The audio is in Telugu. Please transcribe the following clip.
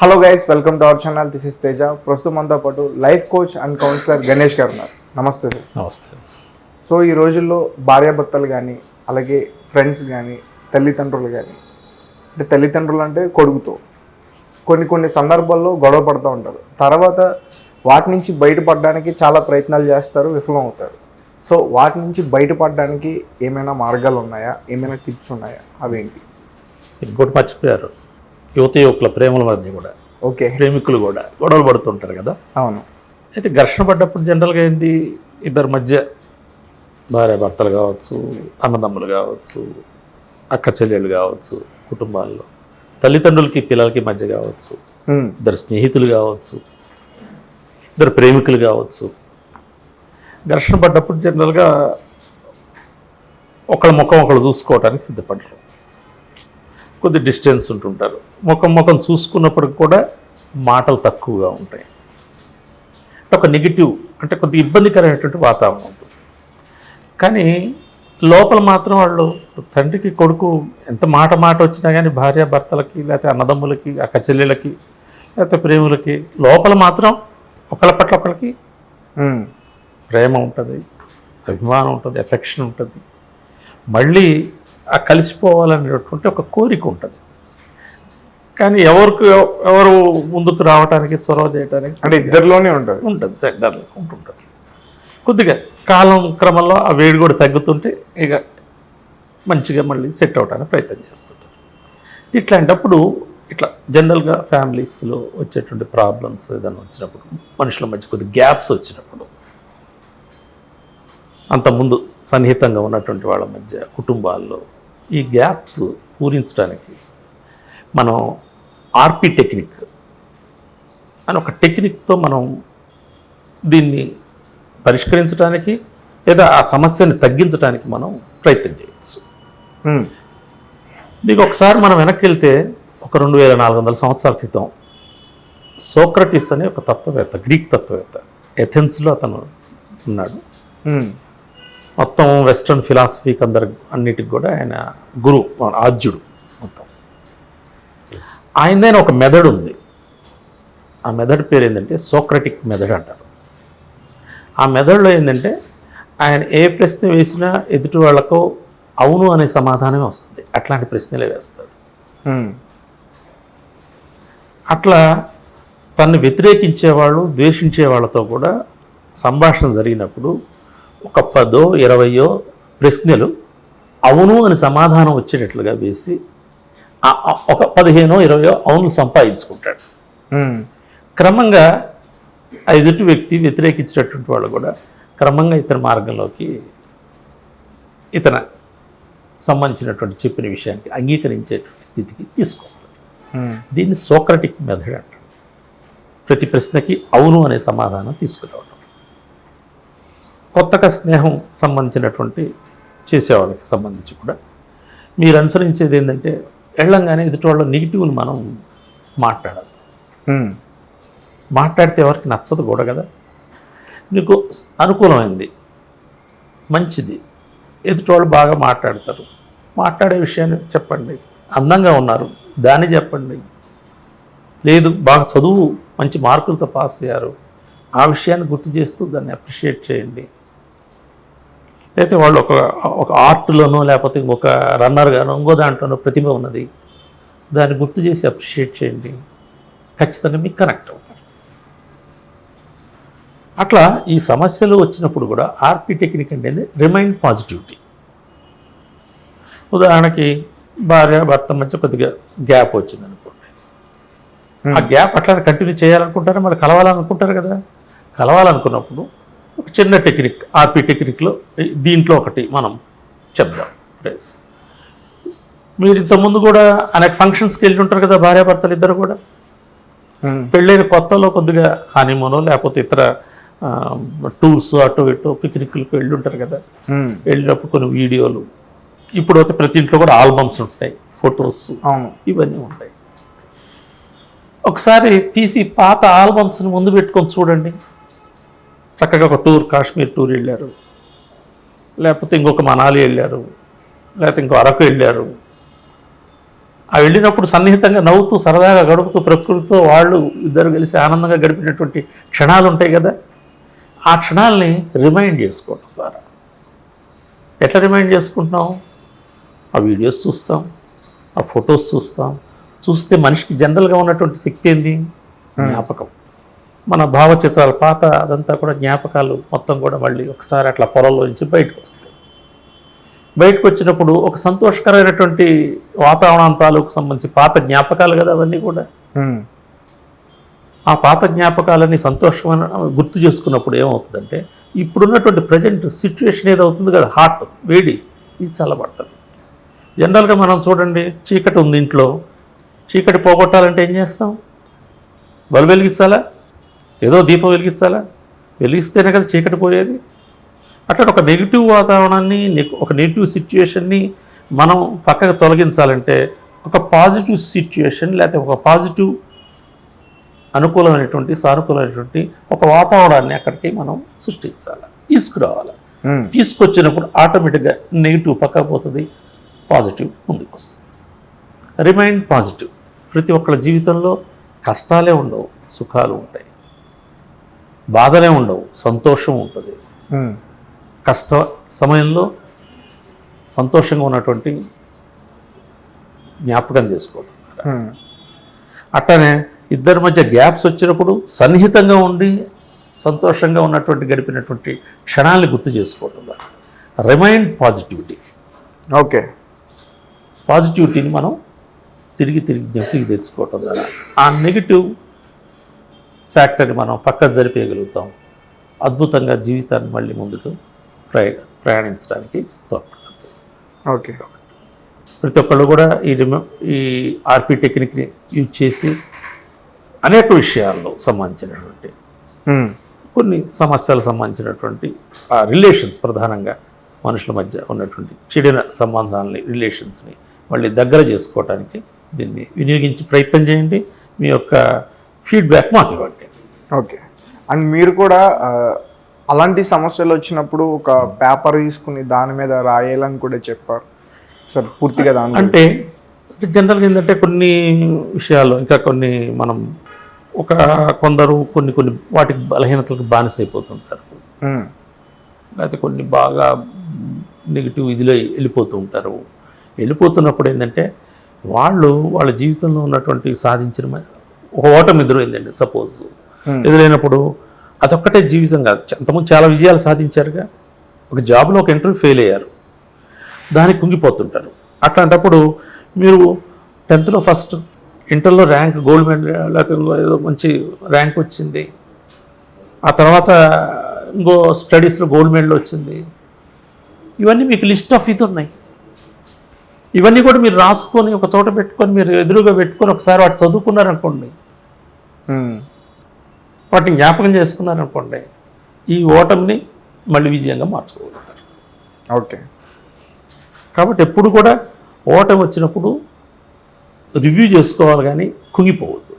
Hello guys, welcome to our channel. This is Teja. ప్రస్తుతం మనతో పాటు life coach and councillor Ganesh గారు ఉన్నారు. నమస్తే సార్. నమస్తే. సో ఈ రోజుల్లో భార్యాభర్తలు కానీ, అలాగే ఫ్రెండ్స్ కానీ, తల్లిదండ్రులు కానీ, అంటే తల్లిదండ్రులు అంటే కొడుకుతో కొన్ని సందర్భాల్లో గొడవ పడుతూ ఉంటారు. తర్వాత వాటి నుంచి బయటపడడానికి చాలా ప్రయత్నాలు చేస్తారు, విఫలం అవుతారు. సో వాటి నుంచి బయటపడడానికి ఏమైనా మార్గాలు ఉన్నాయా, ఏమైనా టిప్స్ ఉన్నాయా, అవేంటి? ఇంకోటి మర్చిపోయారు, యువకుల ప్రేమల మధ్య కూడా ప్రేమికులు కూడా గొడవలు పడుతుంటారు కదా. అవును. అయితే ఘర్షణ పడ్డప్పుడు జనరల్గా ఏంది, ఇద్దరి మధ్య భార్యాభర్తలు కావచ్చు, అన్నదమ్ములు కావచ్చు, అక్క చెల్లెళ్ళు కావచ్చు, కుటుంబాల్లో తల్లిదండ్రులకి పిల్లలకి మధ్య కావచ్చు, ఇద్దరు స్నేహితులు కావచ్చు, ఇద్దరు ప్రేమికులు కావచ్చు, ఘర్షణ పడ్డప్పుడు జనరల్గా ఒకళ్ళ ముఖం ఒకళ్ళు చూసుకోవడానికి సిద్ధపడరు. కొద్ది డిస్టెన్స్ ఉంటుంటారు. ముఖం చూసుకున్నప్పుడు కూడా మాటలు తక్కువగా ఉంటాయి. ఒక నెగిటివ్, అంటే కొద్దిగా ఇబ్బందికరమైనటువంటి వాతావరణం ఉంటుంది. కానీ లోపల మాత్రం వాళ్ళు తండ్రికి కొడుకు ఎంత మాట వచ్చినా కానీ భార్యాభర్తలకి, లేకపోతే అన్నదమ్ములకి, అక్క చెల్లెళ్ళకి, లేకపోతే ప్రేములకి లోపల మాత్రం ఒకళ్ళ పట్ల ఒకళ్ళకి ప్రేమ ఉంటుంది, అభిమానం ఉంటుంది, ఎఫెక్షన్ ఉంటుంది. మళ్ళీ ఆ కలిసిపోవాలనేటువంటి ఒక కోరిక ఉంటుంది. కానీ ఎవరు ముందుకు రావడానికి, చొరవ చేయడానికి అంటే ఇద్దరిలోనే ఉంటుంది సెంటర్లో ఉంటుంటుంది. కొద్దిగా కాలం క్రమంలో ఆ వేడి కూడా తగ్గుతుంటే ఇక మంచిగా మళ్ళీ సెట్ అవడానికి ప్రయత్నం చేస్తుంటారు. ఇట్లాంటప్పుడు ఇట్లా జనరల్గా ఫ్యామిలీస్లో వచ్చేటువంటి ప్రాబ్లమ్స్ ఏదైనా వచ్చినప్పుడు, మనుషుల మధ్య కొద్ది గ్యాప్స్ వచ్చినప్పుడు, అంతకుముందు సన్నిహితంగా ఉన్నటువంటి వాళ్ళ మధ్య కుటుంబాల్లో ఈ గ్యాప్స్ పూరించడానికి మనం ఆర్పి టెక్నిక్ అని ఒక టెక్నిక్తో మనం దీన్ని పరిష్కరించడానికి లేదా ఆ సమస్యని తగ్గించడానికి మనం ప్రయత్నం చేయవచ్చు. దీనికి ఒకసారి మనం వెనక్కి వెళ్తే ఒక 2400 సంవత్సరాల క్రితం సోక్రటీస్ అనే ఒక తత్వవేత్త, గ్రీక్ తత్వవేత్త, ఎథెన్స్లో అతను ఉన్నాడు. మొత్తం వెస్ట్రన్ ఫిలాసఫీకి అన్నిటికి కూడా ఆయన గురువు, ఆద్యుడు. మొత్తం ఆయనదైన ఒక మెథడ్ ఉంది. ఆ మెథడ్ పేరు ఏంటంటే సోక్రటిక్ మెథడ్ అంటారు. ఆ మెథడ్లో ఏంటంటే ఆయన ఏ ప్రశ్న వేసినా ఎదుటి వాళ్ళకు అవును అనే సమాధానమే వస్తుంది. అట్లాంటి ప్రశ్నలే వేస్తాడు. అట్లా తను వ్యతిరేకించేవాళ్ళు, ద్వేషించే వాళ్ళతో కూడా సంభాషణ జరిగినప్పుడు ఒక 10 20 ప్రశ్నలు అవును అని సమాధానం వచ్చేటట్లుగా వేసి ఒక 15 20 అవును సంపాదించుకుంటాడు. క్రమంగా ఎదుటి వ్యక్తి వ్యతిరేకించేటటువంటి వాళ్ళు కూడా క్రమంగా ఇతని మార్గంలోకి, ఇతను సంబంధించినటువంటి చెప్పిన విషయానికి అంగీకరించేటువంటి స్థితికి తీసుకొస్తాడు. దీన్ని సోక్రటిక్ మెథడ్ అంటారు. ప్రతి ప్రశ్నకి అవును అనే సమాధానం తీసుకురావడం. కొత్తగా స్నేహం సంబంధించినటువంటి చేసేవాళ్ళకి సంబంధించి కూడా మీరు అనుసరించేది ఏంటంటే, వెళ్ళంగానే ఎదుటి వాళ్ళ నెగిటివ్ని మనం మాట్లాడద్దు. మాట్లాడితే ఎవరికి నచ్చదు కూడా కదా. నీకు అనుకూలమైంది, మంచిది, ఎదుటి వాళ్ళు బాగా మాట్లాడతారు, మాట్లాడే విషయాన్ని చెప్పండి. అందంగా ఉన్నారు, దాన్ని చెప్పండి. లేదు, బాగా చదువు, మంచి మార్కులతో పాస్ అయ్యారు, ఆ విషయాన్ని గుర్తు చేస్తూ దాన్ని అప్రిషియేట్ చేయండి. లేకపోతే వాళ్ళు ఒక ఆర్ట్లోనో, లేకపోతే ఇంకొక రన్నర్గానో, ఇంకో దాంట్లోనో ప్రతిభ ఉన్నది, దాన్ని గుర్తు చేసి అప్రిషియేట్ చేయండి. ఖచ్చితంగా మీకు కనెక్ట్ అవుతారు. అట్లా ఈ సమస్యలు వచ్చినప్పుడు కూడా ఆర్పి టెక్నిక్ అంటే రిమైండ్ పాజిటివిటీ. ఉదాహరణకి భార్య భర్త మధ్య కొద్దిగా గ్యాప్ వచ్చింది అనుకోండి. ఆ గ్యాప్ అట్లా కంటిన్యూ చేయాలనుకుంటారా, మళ్ళీ కలవాలనుకుంటారు కదా. కలవాలనుకున్నప్పుడు ఒక చిన్న టెక్నిక్, ఆర్పి టెక్నిక్లో దీంట్లో ఒకటి మనం చెప్దాం. మీరు ఇంతకుముందు కూడా అనేక ఫంక్షన్స్కి వెళ్ళి ఉంటారు కదా, భార్యాభర్తలు ఇద్దరు కూడా. పెళ్ళైన కొత్తలో కొద్దిగా హనీమూనో లేకపోతే ఇతర టూర్స్, అటు ఇటు పిక్నిక్లకు వెళ్ళి ఉంటారు కదా. వెళ్ళినప్పుడు కొన్ని వీడియోలు, ఇప్పుడు అయితే ప్రతి ఇంట్లో కూడా ఆల్బమ్స్ ఉంటాయి, ఫొటోస్, ఇవన్నీ ఉంటాయి. ఒకసారి తీసి పాత ఆల్బమ్స్ని ముందు పెట్టుకొని చూడండి. చక్కగా ఒక టూర్, కాశ్మీర్ టూర్ వెళ్ళారు, లేకపోతే ఇంకొక మనాలి వెళ్ళారు, లేకపోతే ఇంకో అరకు వెళ్ళారు, ఆ వెళ్ళినప్పుడు సన్నిహితంగా నవ్వుతూ సరదాగా గడుపుతూ ప్రకృతితో వాళ్ళు ఇద్దరు కలిసి ఆనందంగా గడిపినటువంటి క్షణాలు ఉంటాయి కదా, ఆ క్షణాలని రిమైండ్ చేసుకోవడం ద్వారా. ఎట్లా రిమైండ్ చేసుకుంటున్నాం? ఆ వీడియోస్ చూస్తాం, ఆ ఫొటోస్ చూస్తాం. చూస్తే మనిషికి జనరల్గా ఉన్నటువంటి శక్తి ఏంది? జ్ఞాపకం. మన భావచిత్రాలు పాత అదంతా కూడా జ్ఞాపకాలు మొత్తం కూడా మళ్ళీ ఒకసారి అట్లా పొరల్లో నుంచి బయటకు వస్తాయి. బయటకు వచ్చినప్పుడు ఒక సంతోషకరమైనటువంటి వాతావరణం తాలూకు సంబంధించి పాత జ్ఞాపకాలు కదా అవన్నీ కూడా. ఆ పాత జ్ఞాపకాలని సంతోషమైన గుర్తు చేసుకున్నప్పుడు ఏమవుతుందంటే ఇప్పుడున్నటువంటి ప్రజెంట్ సిచ్యువేషన్ ఏదవుతుంది కదా, హాట్ వేడి, ఇది చల్లబడుతుంది. జనరల్గా మనం చూడండి, చీకటి ఉంది ఇంట్లో, చీకటి పోగొట్టాలంటే ఏం చేస్తాం? బల్బు వెలిగించాలా? ఏదో దీపం వెలిగించాలా? వెలిగిస్తేనే కదా చీకటి పోయేది. అట్లా ఒక నెగిటివ్ వాతావరణాన్ని, ఒక నెగిటివ్ సిచ్యువేషన్ని మనం పక్కకు తొలగించాలంటే ఒక పాజిటివ్ సిచ్యువేషన్ లేకపోతే ఒక పాజిటివ్ అనుకూలమైనటువంటి సానుకూలమైనటువంటి ఒక వాతావరణాన్ని అక్కడికి మనం సృష్టించాలి, తీసుకురావాలి. తీసుకొచ్చినప్పుడు ఆటోమేటిక్గా నెగిటివ్ పక్కకు పోతుంది, పాజిటివ్ ముందుకు వస్తుంది. Remind positive. ప్రతి ఒక్కళ్ళ జీవితంలో కష్టాలే ఉండవు, సుఖాలు ఉంటాయి. బాధలే ఉండవు, సంతోషం ఉంటుంది. కష్ట సమయంలో సంతోషంగా ఉన్నటువంటి జ్ఞాపకం చేసుకోవడం. అట్లనే ఇద్దరి మధ్య గ్యాప్స్ వచ్చినప్పుడు సన్నిహితంగా ఉండి సంతోషంగా ఉన్నటువంటి గడిపినటువంటి క్షణాలను గుర్తు చేసుకోవడం ద్వారా రిమైండ్ పాజిటివిటీ. ఓకే, పాజిటివిటీని మనం తిరిగి తెచ్చుకోవటం ద్వారా ఆ నెగిటివ్ ఫ్యాక్టర్ని మనం పక్కకు జరిపేయగలుగుతాం. అద్భుతంగా జీవితాన్ని మళ్ళీ ముందుకు ప్రయాణించడానికి తోడ్పడుతుంది. ఓకే, ప్రతి ఒక్కళ్ళు కూడా ఈ ఆర్పి టెక్నిక్ని యూజ్ చేసి అనేక విషయాల్లో సంబంధించినటువంటి కొన్ని సమస్యలకు సంబంధించినటువంటి రిలేషన్స్, ప్రధానంగా మనుషుల మధ్య ఉన్నటువంటి చెడిన సంబంధాలని, రిలేషన్స్ని మళ్ళీ దగ్గర చేసుకోవడానికి దీన్ని వినియోగించి ప్రయత్నం చేయండి. మీ యొక్క ఫీడ్బ్యాక్ మాకు ఇవ్వండి. ఓకే. అండ్ మీరు కూడా అలాంటి సమస్యలు వచ్చినప్పుడు ఒక పేపర్ తీసుకుని దాని మీద రాయాలని కూడా చెప్పారు సార్, పూర్తిగా దాని అంటే జనరల్గా ఏంటంటే కొన్ని విషయాలు ఇంకా కొన్ని మనం కొందరు కొన్ని వాటికి బలహీనతలకు బానిసైపోతుంటారు, లేకపోతే కొన్ని బాగా నెగిటివ్ ఇదిలో వెళ్ళిపోతూ ఉంటారు. వెళ్ళిపోతున్నప్పుడు ఏంటంటే వాళ్ళ జీవితంలో ఉన్నటువంటి సాధించిన ఒక ఓటమి ఎదురైందండి సపోజ్, ఎదురైనప్పుడు అదొక్కటే జీవితం కాదు, అంతకుముందు చాలా విజయాలు సాధించారుగా. ఒక జాబ్లో ఒక ఇంటర్వ్యూ ఫెయిల్ అయ్యారు, దానికి కుంగిపోతుంటారు. అట్లాంటప్పుడు మీరు 10th ఫస్ట్, ఇంటర్లో ర్యాంక్ గోల్డ్ మెడల్ లేకపోతే ఏదో మంచి ర్యాంక్ వచ్చింది, ఆ తర్వాత ఇంకో స్టడీస్లో గోల్డ్ మెడల్ వచ్చింది, ఇవన్నీ మీకు లిస్ట్ ఆఫ్ ఇది ఉన్నాయి. ఇవన్నీ కూడా మీరు రాసుకొని ఒక చోట పెట్టుకొని మీరు ఎదురుగా పెట్టుకొని ఒకసారి వాటి చదువుకున్నారనుకోండి, వాటిని జ్ఞాపకం చేసుకున్నారనుకోండి, ఈ ఓటమిని మళ్ళీ విజయంగా మార్చుకోగలుగుతారు. ఓకే. కాబట్టి ఎప్పుడు కూడా ఓటమి వచ్చినప్పుడు రివ్యూ చేసుకోవాలి, కానీ కుంగిపోవద్దు.